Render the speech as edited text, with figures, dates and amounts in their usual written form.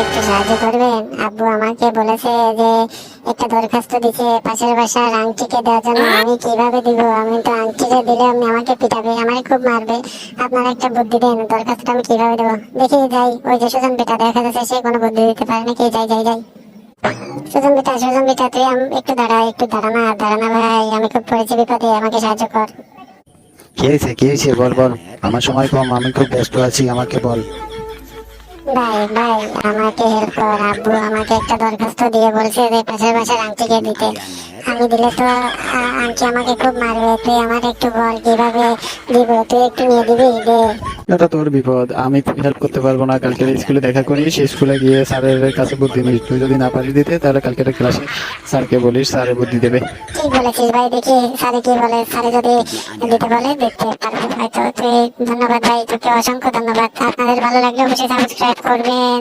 একটু সাহায্য করবেন? আব্বু আমাকে বলেছে যে একটা দরখাস্ত দিছে পাশের বাসার আংটিকে দেওয়ার জন্য। আমি কিভাবে দিব? আমি তো আংটিটা দিলে আপনি আমাকে পিটাবে, আমাকে খুব মারবে। আপনারা একটা বুদ্ধি দেন, দরখাস্তটা আমি কিভাবে দেবো? দেখি যাই, ওই যে সুজন বেটা দেখা যাচ্ছে সে কোনো বুদ্ধি দিতে পারে নাকি। যাই যাই যাই। সুজন বেটা, সুজন বেটা, তুই একটু দাঁড়া, একটু দাঁড়া না, দাঁড়া না ভাই, আমি খুব পড়েছি বিপদে, আমাকে সাহায্য কর। কি হয়েছে বল বল, আমার সময় কম, আমি খুব ব্যস্ত আছি, আমাকে বল। ভাই ভাই, আমাকে হেল্প কর। আব্বু আমাকে একটা দরখাস্ত দিয়ে বলছে যে পাশের বাসার আংটিকে দিতে। আমি দিলে তো আংটি আমাকে খুব মারবে। তুই আমার একটু বল কিভাবে দিব, তুই একটু নিয়ে দিবি দে। এটা তোর বিপদ, আমি হেল্প করতে পারবো না। কালকে স্কুলে দেখা করিস, স্কুলে গিয়ে স্যারের কাছে বুদ্ধি নিস। তুই যদি না পারিস দিতে, তাহলে কালকে ক্লাসে স্যারকে বলিস, স্যারে বুদ্ধি দেবে। ঠিক বলেছিস ভাই, দেখি স্যারে কি বলে। স্যারে যদি দিতে বলে দেখতে পারবো হয়তো। তুই ধন্যবাদ ভাই, তোকে অসংখ্য ধন্যবাদ। আপনাদের ভালো লাগলে অবশ্যই সাবস্ক্রাইব করবেন।